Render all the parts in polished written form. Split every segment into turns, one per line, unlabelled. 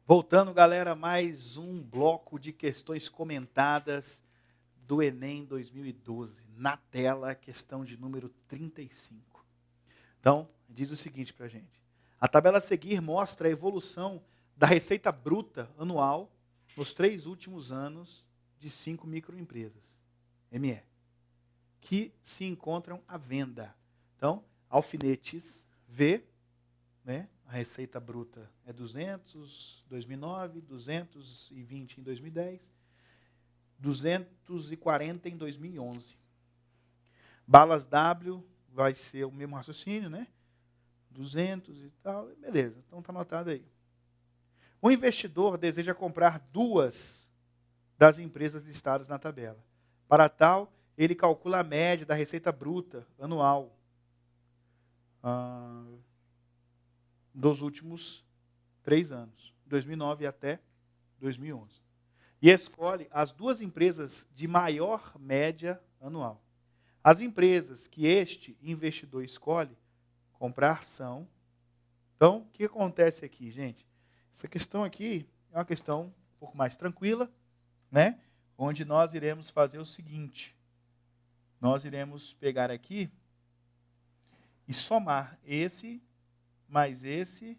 Voltando, galera, mais um bloco de questões comentadas do Enem 2012. Na tela, questão de número 35. Então, diz o seguinte para a gente. A tabela a seguir mostra a evolução da receita bruta anual nos 3 últimos anos de 5 microempresas, ME, que se encontram à venda. Então, alfinetes V, né? A receita bruta é 200 em 2009, 220 em 2010, 240 em 2011. Balas W vai ser o mesmo raciocínio, né? 200 e tal, beleza. Então está anotado aí. O investidor deseja comprar 2 das empresas listadas na tabela. Para tal, ele calcula a média da receita bruta anual dos últimos 3 anos, 2009 até 2011. E escolhe as 2 empresas de maior média anual. As empresas que este investidor escolhe comprar são... Então, o que acontece aqui, gente? Essa questão aqui é uma questão um pouco mais tranquila, né? Onde nós iremos fazer o seguinte. Nós iremos pegar aqui e somar esse, mais esse,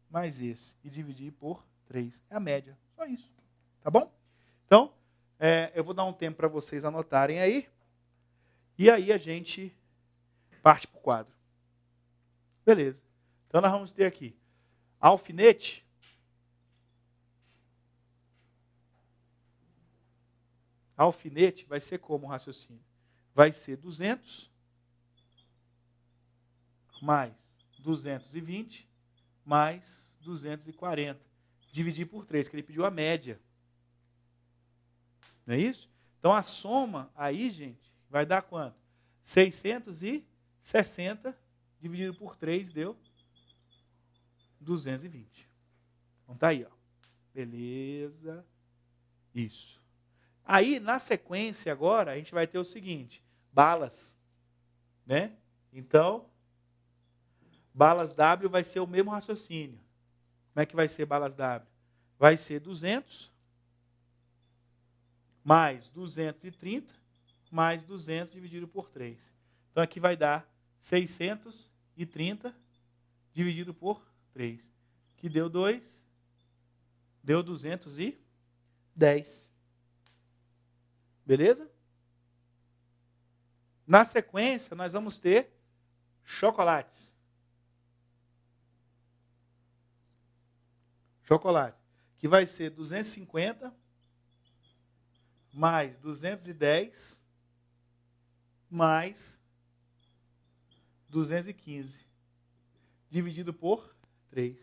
mais esse. E dividir por 3. É a média. Só isso. Tá bom? Então, eu vou dar um tempo para vocês anotarem aí. E aí a gente parte para o quadro. Beleza. Então nós vamos ter aqui alfinete. Alfinete vai ser como o raciocínio? Vai ser 200 mais 220 mais 240. Dividir por 3, que ele pediu a média. Não é isso? Então a soma aí, gente, vai dar quanto? 660 dividido por 3 deu 220. Então tá aí, ó. Beleza. Isso. Aí, na sequência agora, a gente vai ter o seguinte. Balas. Né? Então, balas W vai ser o mesmo raciocínio. Como é que vai ser balas W? Vai ser 200 mais 230 mais 200 dividido por 3. Então, aqui vai dar 630 dividido por 3. Que deu 2. Deu 210. Beleza? Na sequência, nós vamos ter chocolates. Chocolate. Que vai ser 250 mais 210 mais 215. Dividido por 3.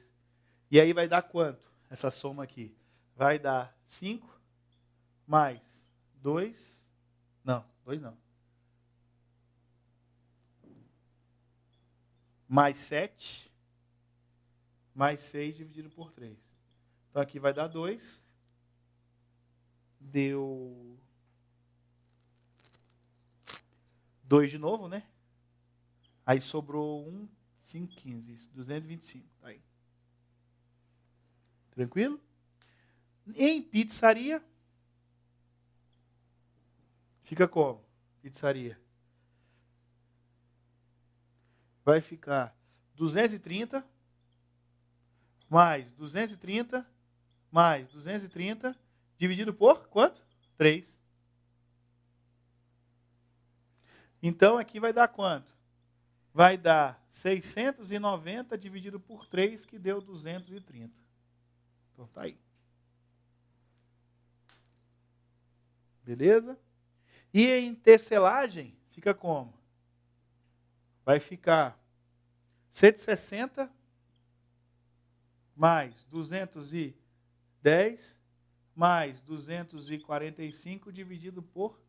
E aí vai dar quanto? Essa soma aqui. Vai dar 5 mais 2. Não, 2 não. Mais 7. Mais 6 dividido por 3. Então aqui vai dar 2. Deu 2 de novo, né? Aí sobrou 1, 5, 15. Isso, 225. Tá aí. Tranquilo? Em pizzaria, fica como? Pizzaria. Vai ficar 230 mais 230 mais 230 dividido por quanto? 3. Então aqui vai dar quanto? Vai dar 690 dividido por 3, que deu 230. Então tá aí. Beleza? E em tecelagem, fica como? Vai ficar 160 mais 210 mais 245 dividido por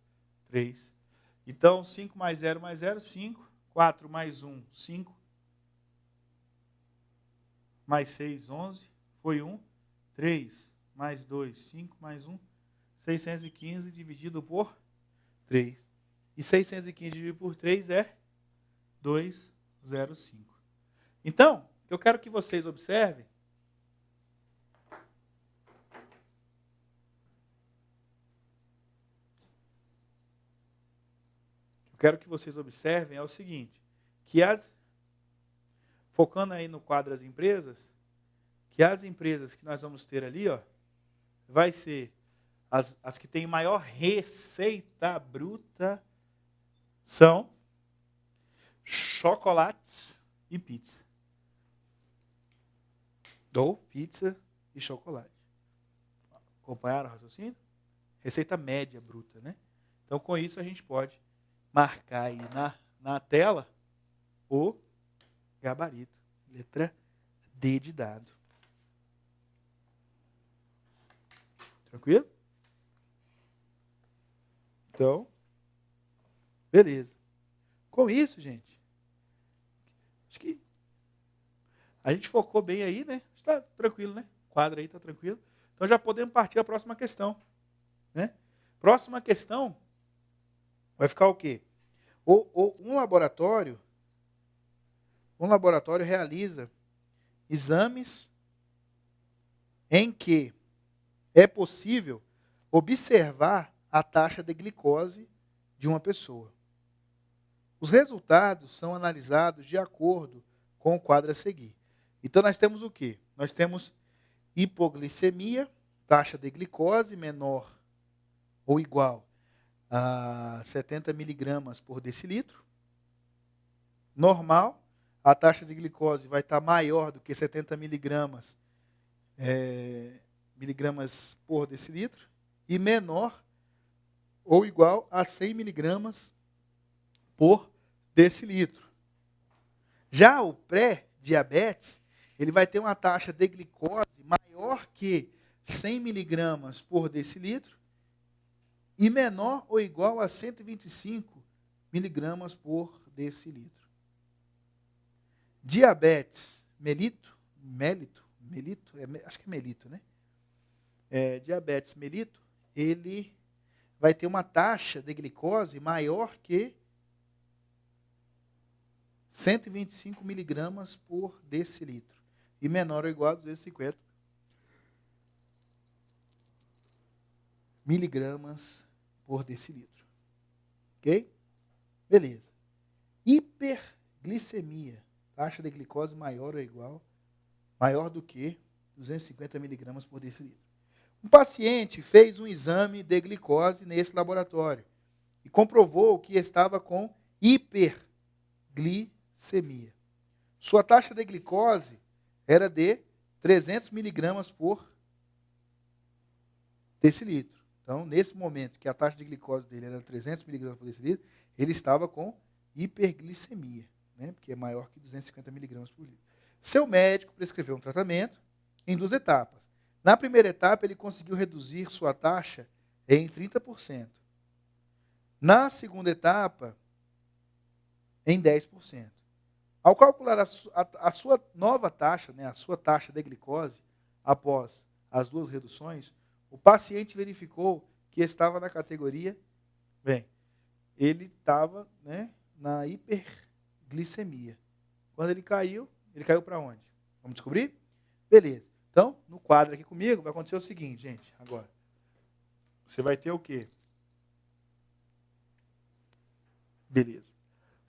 3. Então, 5 mais 0, 5. 4 mais 1, 5. Mais 6, 11. Foi 1. 3 mais 2, 5 mais 1. 615 dividido por 3. E 615 dividido por 3 é 205. Então, eu quero que vocês observem quero que vocês observem é o seguinte, focando aí no quadro das empresas, que as empresas que nós vamos ter ali, ó, vai ser as que têm maior receita bruta são chocolates e pizza. Ou pizza e chocolate. Acompanharam o raciocínio? Receita média bruta, né? Então, com isso, a gente pode marcar aí na tela o gabarito. Letra D de dado. Tranquilo? Então, beleza. Com isso, gente, acho que a gente focou bem aí, né? Está tranquilo, né? O quadro aí está tranquilo. Então já podemos partir à próxima questão, né? Próxima questão vai ficar o quê? Um laboratório realiza exames em que é possível observar a taxa de glicose de uma pessoa. Os resultados são analisados de acordo com o quadro a seguir. Então, nós temos o quê? Nós temos hipoglicemia, taxa de glicose menor ou igual a 70 miligramas por decilitro. Normal, a taxa de glicose vai estar maior do que 70 miligramas por decilitro. E menor ou igual a 100 miligramas por decilitro. Já o pré-diabetes, ele vai ter uma taxa de glicose maior que 100 miligramas por decilitro e menor ou igual a 125 miligramas por decilitro. Diabetes melito, acho que é melito, né? Diabetes melito, ele vai ter uma taxa de glicose maior que 125 miligramas por decilitro e menor ou igual a 250 miligramas por decilitro. Ok? Beleza. Hiperglicemia, taxa de glicose maior do que 250 miligramas por decilitro. Um paciente fez um exame de glicose nesse laboratório e comprovou que estava com hiperglicemia. Sua taxa de glicose era de 300 miligramas por decilitro. Então, nesse momento que a taxa de glicose dele era 300 miligramas por decilitro, ele estava com hiperglicemia, né? Porque é maior que 250 miligramas por litro. Seu médico prescreveu um tratamento em 2 etapas. Na primeira etapa, ele conseguiu reduzir sua taxa em 30%. Na segunda etapa, em 10%. Ao calcular a sua nova taxa, né, a sua taxa de glicose, após as 2 reduções, o paciente verificou que estava na categoria, ele estava, né, na hiperglicemia. Quando ele caiu para onde? Vamos descobrir? Beleza. Então, no quadro aqui comigo, vai acontecer o seguinte, gente, agora. Você vai ter o quê? Beleza.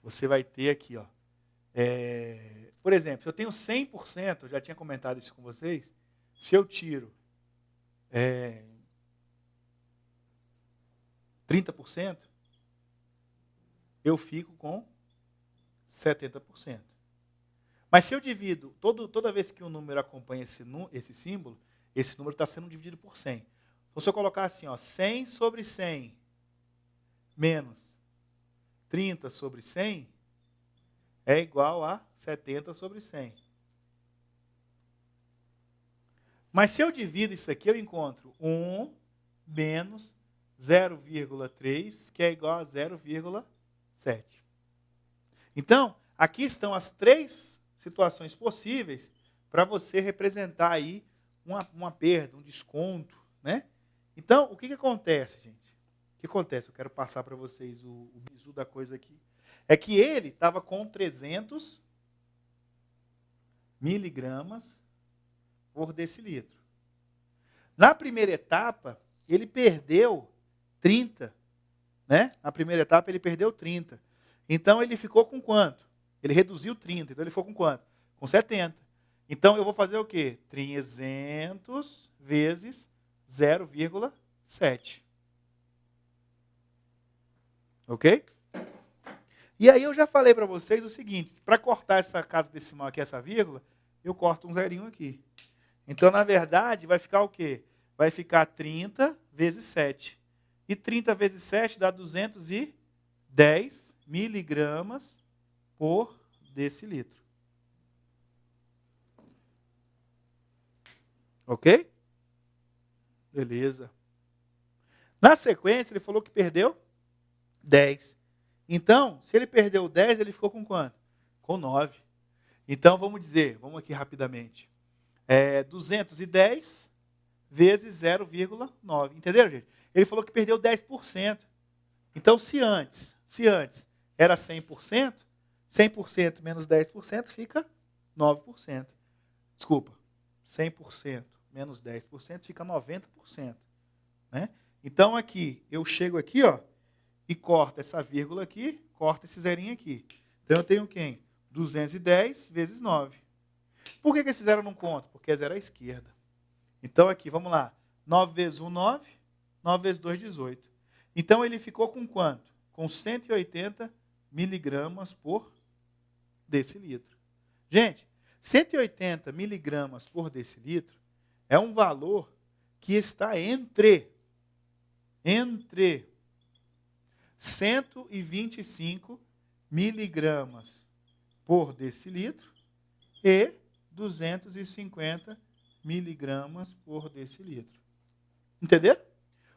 Você vai ter aqui, ó. Por exemplo, se eu tenho 100%, eu já tinha comentado isso com vocês, se eu tiro 30%, eu fico com 70%. Mas se eu divido, toda vez que um número acompanha esse símbolo, esse número está sendo dividido por 100. Então, se eu colocar assim, ó, 100 sobre 100 menos 30 sobre 100 é igual a 70 sobre 100. Mas se eu divido isso aqui, eu encontro 1 menos 0,3, que é igual a 0,7. Então, aqui estão as 3 situações possíveis para você representar aí uma perda, um desconto, né? Então, o que acontece, gente? O que acontece? Eu quero passar para vocês o bizu da coisa aqui. É que ele estava com 300 miligramas por decilitro. Na primeira etapa, ele perdeu 30 né? Na primeira etapa ele perdeu 30. Então ele ficou com quanto? Ele reduziu 30, então ele ficou com quanto? Com 70. Então eu vou fazer o quê? 300 vezes 0,7. Ok? E aí eu já falei para vocês o seguinte, para cortar essa casa decimal aqui, essa vírgula, eu corto um zerinho aqui. Então, na verdade, vai ficar o quê? Vai ficar 30 vezes 7. E 30 vezes 7 dá 210 miligramas por decilitro. Ok? Beleza. Na sequência, ele falou que perdeu 10. Então, se ele perdeu 10, ele ficou com quanto? Com 9. Então, vamos dizer, vamos aqui rapidamente. 210 vezes 0,9. Entenderam, gente? Ele falou que perdeu 10%. Então, se antes era 100%, 100% menos 10% fica 9%. Desculpa, 100% menos 10% fica 90%. Né? Então, aqui, eu chego aqui, ó, e corto essa vírgula aqui, corto esse zerinho aqui. Então, eu tenho quem? 210 vezes 9. Por que esse zero não conta? Porque é zero à esquerda. Então, aqui, vamos lá. 9 vezes 1, 9. 9 vezes 2, 18. Então, ele ficou com quanto? Com 180 miligramas por decilitro. Gente, 180 miligramas por decilitro é um valor que está entre 125 miligramas por decilitro e 250 miligramas por decilitro. Entenderam?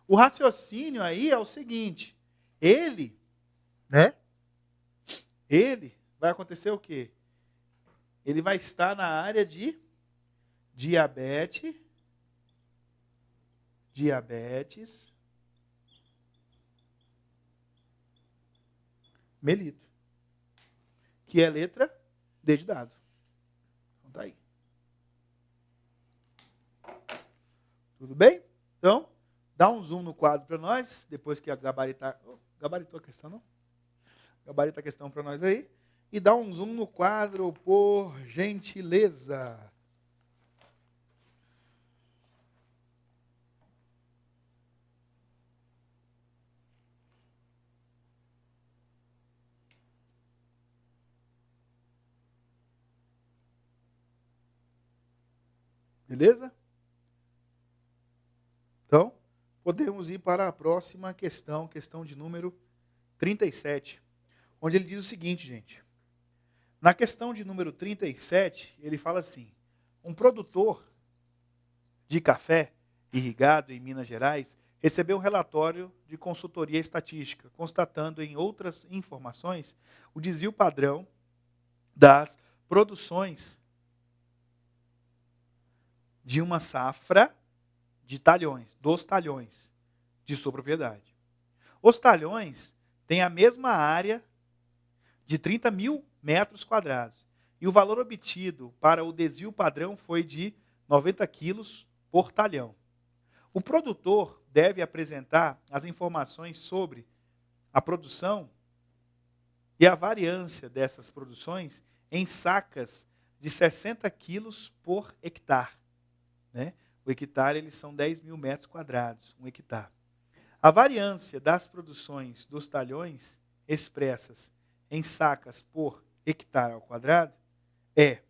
O raciocínio aí é o seguinte, ele vai acontecer o quê? Ele vai estar na área de diabetes mellitus, que é a letra D de dado. Então tá aí. Tudo bem? Então, dá um zoom no quadro para nós, depois que gabaritou a questão, não? Gabarita a questão para nós aí. E dá um zoom no quadro, por gentileza. Beleza? Então, podemos ir para a próxima questão, questão de número 37, onde ele diz o seguinte, gente. Na questão de número 37, ele fala assim, um produtor de café irrigado em Minas Gerais recebeu um relatório de consultoria estatística, constatando em outras informações o desvio padrão das produções de uma safra de talhões, dos talhões de sua propriedade. Os talhões têm a mesma área de 30 mil metros quadrados. E o valor obtido para o desvio padrão foi de 90 quilos por talhão. O produtor deve apresentar as informações sobre a produção e a variância dessas produções em sacas de 60 quilos por hectare. Né? O hectare, eles são 10 mil metros quadrados, um hectare. A variância das produções dos talhões expressas em sacas por hectare ao quadrado é.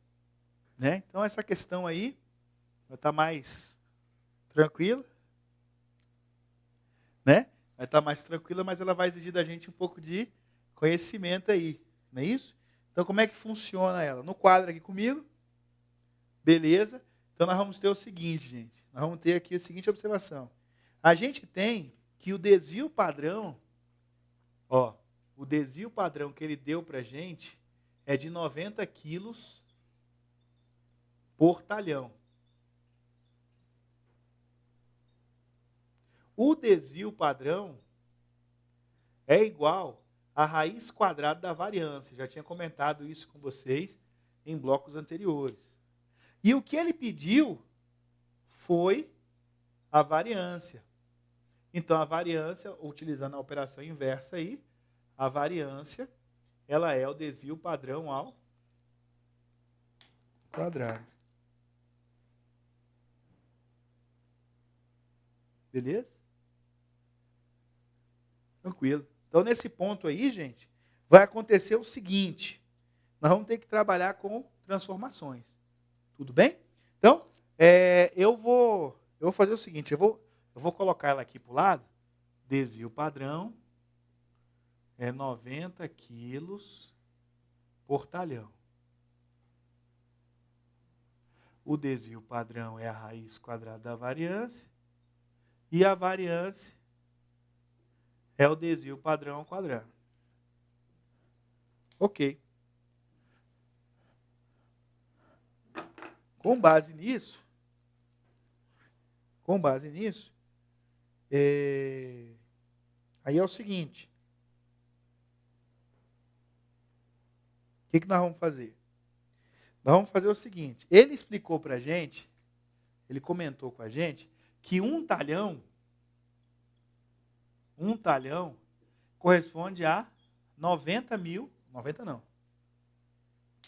Né? Então, essa questão aí vai estar mais tranquila. Né? Vai estar mais tranquila, mas ela vai exigir da gente um pouco de conhecimento aí. Não é isso? Então, como é que funciona ela? No quadro aqui comigo. Beleza? Então, nós vamos ter o seguinte, gente. Nós vamos ter aqui a seguinte observação. A gente tem que o desvio padrão, o desvio padrão que ele deu para a gente é de 90 quilos por talhão. O desvio padrão é igual à raiz quadrada da variância. Já tinha comentado isso com vocês em blocos anteriores. E o que ele pediu foi a variância. Então, a variância, utilizando a operação inversa aí, a variância, ela é o desvio padrão ao quadrado. Beleza? Tranquilo. Então, nesse ponto aí, gente, vai acontecer o seguinte. Nós vamos ter que trabalhar com transformações. Tudo bem? Então, eu vou fazer o seguinte. Eu vou colocar ela aqui para o lado. Desvio padrão é 90 quilos por talhão. O desvio padrão é a raiz quadrada da variância. E a variância é o desvio padrão ao quadrado. Ok. Com base nisso, aí é o seguinte. O que nós vamos fazer? Nós vamos fazer o seguinte. Ele explicou para a gente, ele comentou com a gente, que um talhão corresponde a 90 não,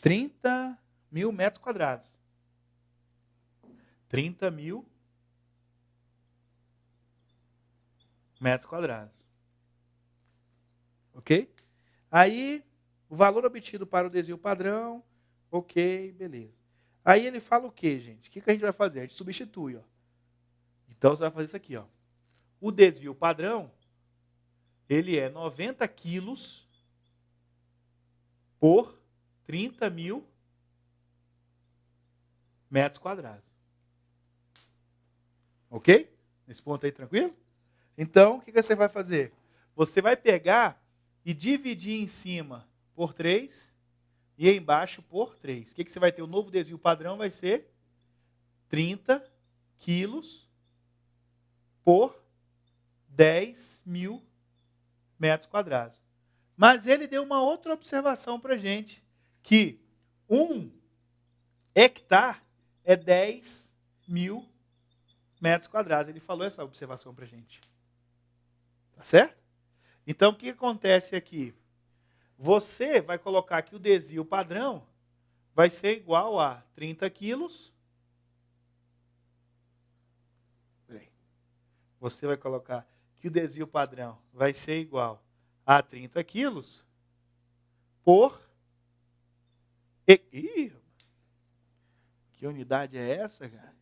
30 mil metros quadrados. 30 mil metros quadrados. Ok? Aí, o valor obtido para o desvio padrão, ok, beleza. Aí ele fala o quê, gente? O que a gente vai fazer? A gente substitui, ó. Então, você vai fazer isso aqui, ó. O desvio padrão, ele é 90 quilos por 30 mil metros quadrados. Ok? Nesse ponto aí, tranquilo? Então, o que você vai fazer? Você vai pegar e dividir em cima por 3 e embaixo por 3. O que você vai ter? O novo desvio padrão vai ser 30 quilos por 10 mil metros quadrados. Mas ele deu uma outra observação para a gente, que 1 hectare é 10 mil metros quadrados. Ele falou essa observação para a gente. Tá certo? Então, o que acontece aqui? Você vai colocar que o desvio padrão vai ser igual a 30 quilos. Você vai colocar que o desvio padrão vai ser igual a 30 quilos por... Ih, que unidade é essa, cara?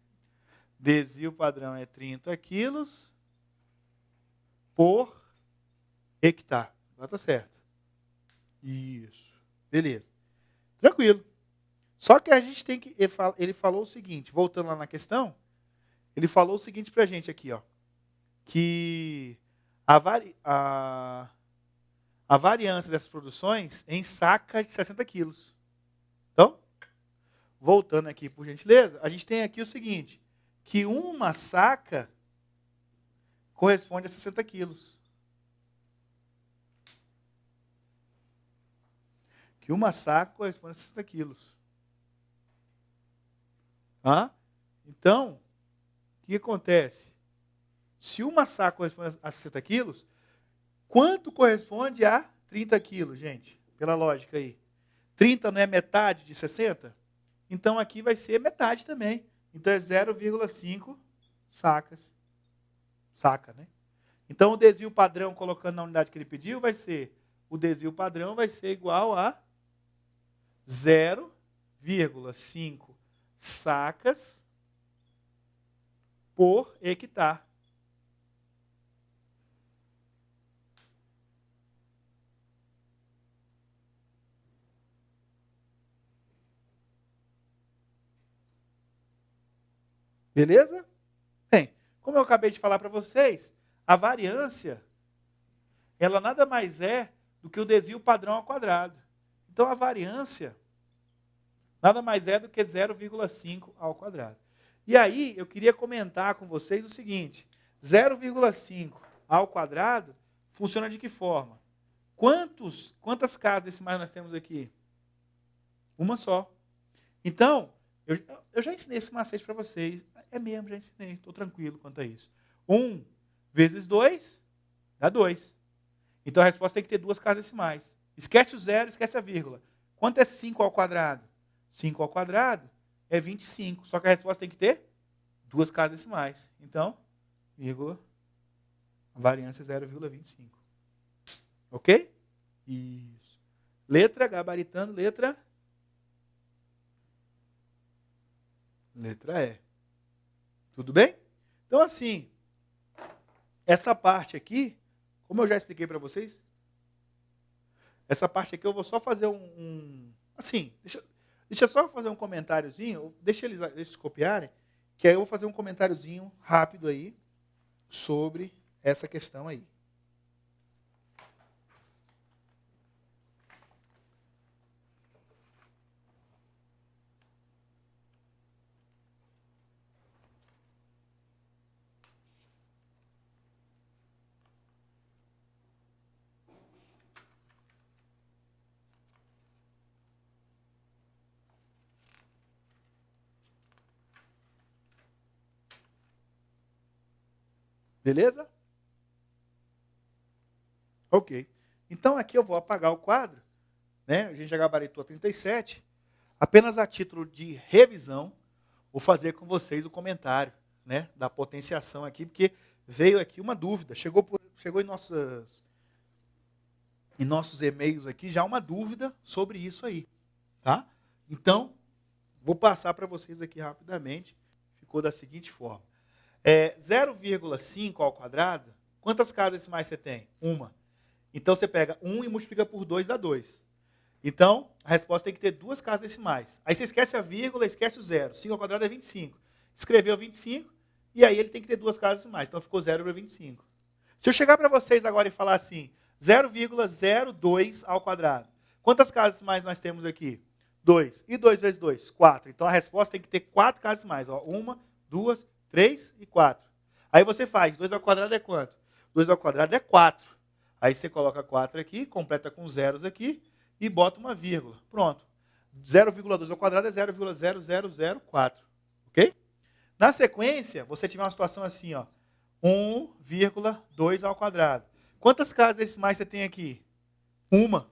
Desvio padrão é 30 quilos por hectare. Agora tá certo. Isso. Beleza. Tranquilo. Só que a gente tem que... Ele falou o seguinte, voltando lá na questão, ele falou o seguinte pra gente aqui, ó. Que a variância dessas produções em saca de 60 quilos. Então, voltando aqui, por gentileza, a gente tem aqui o seguinte, que uma saca corresponde a 60 quilos. Que uma saca corresponde a 60 quilos. Então, o que acontece? Se uma saca corresponde a 60 quilos, quanto corresponde a 30 quilos, gente? Pela lógica aí. 30 não é metade de 60? Então, aqui vai ser metade também. Então, é 0,5 sacas. Saca, né? Então, o desvio padrão, colocando na unidade que ele pediu, vai ser... O desvio padrão vai ser igual a 0,5 sacas por hectare. Beleza? Bem, como eu acabei de falar para vocês, a variância, ela nada mais é do que o desvio padrão ao quadrado. Então, a variância nada mais é do que 0,5 ao quadrado. E aí, eu queria comentar com vocês o seguinte, 0,5 ao quadrado funciona de que forma? Quantas casas decimais nós temos aqui? Uma só. Então, eu já ensinei esse macete para vocês. É mesmo, já ensinei. Estou tranquilo quanto a isso. 1 vezes 2 dá 2. Então a resposta tem que ter duas casas decimais. Esquece o zero, esquece a vírgula. Quanto é 5 ao quadrado? 5 ao quadrado é 25. Só que a resposta tem que ter duas casas decimais. Então, vírgula, a variância é 0,25. Ok? Isso. Letra, gabaritando, letra E. Tudo bem? Então, assim, essa parte aqui, como eu já expliquei para vocês, essa parte aqui eu vou só fazer assim, deixa eu só fazer um comentáriozinho, deixa eles copiarem, que aí eu vou fazer um comentáriozinho rápido aí sobre essa questão aí. Beleza? Ok. Então aqui eu vou apagar o quadro, né? A gente já gabaritou 37. Apenas a título de revisão, vou fazer com vocês o comentário, né, da potenciação aqui, porque veio aqui uma dúvida. Chegou em nossos e-mails aqui já uma dúvida sobre isso aí. Tá? Então, vou passar para vocês aqui rapidamente. Ficou da seguinte forma. 0,5 ao quadrado, quantas casas decimais você tem? Uma. Então, você pega 1 e multiplica por 2, dá 2. Então, a resposta tem que ter duas casas decimais. Aí você esquece a vírgula, esquece o zero. 5 ao quadrado é 25. Escreveu 25, e aí ele tem que ter duas casas decimais. Então, ficou 0,25. Se eu chegar para vocês agora e falar assim, 0,02 ao quadrado. Quantas casas decimais nós temos aqui? 2. E 2 vezes 2? 4. Então, a resposta tem que ter 4 casas decimais. 1, 2, 3 e 4. Aí você faz, 2 ao quadrado é quanto? 2 ao quadrado é 4. Aí você coloca 4 aqui, completa com zeros aqui, e bota uma vírgula. Pronto. 0,2 ao quadrado é 0,0004. Ok? Na sequência, você tiver uma situação assim, ó, 1,2 ao quadrado. Quantas casas decimais você tem aqui? Uma.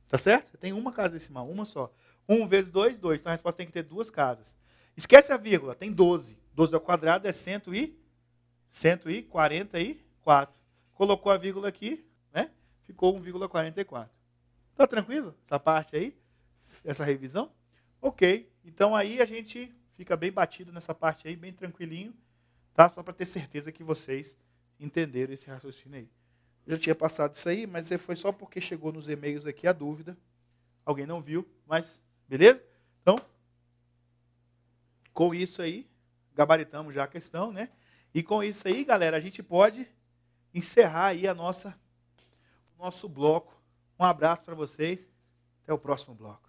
Tá certo? Você tem uma casa decimal, uma só. 1 vezes 2, 2. Então a resposta tem que ter duas casas. Esquece a vírgula, tem 12. 12 ao quadrado é 144. Colocou a vírgula aqui, né? Ficou 1,44. Tá tranquilo? Essa parte aí? Essa revisão? Ok. Então aí a gente fica bem batido nessa parte aí, bem tranquilinho, tá? Só para ter certeza que vocês entenderam esse raciocínio aí. Eu já tinha passado isso aí, mas foi só porque chegou nos e-mails aqui a dúvida. Alguém não viu, mas beleza? Então, com isso aí, gabaritamos já a questão, né? E com isso aí, galera, a gente pode encerrar aí o nosso bloco. Um abraço para vocês. Até o próximo bloco.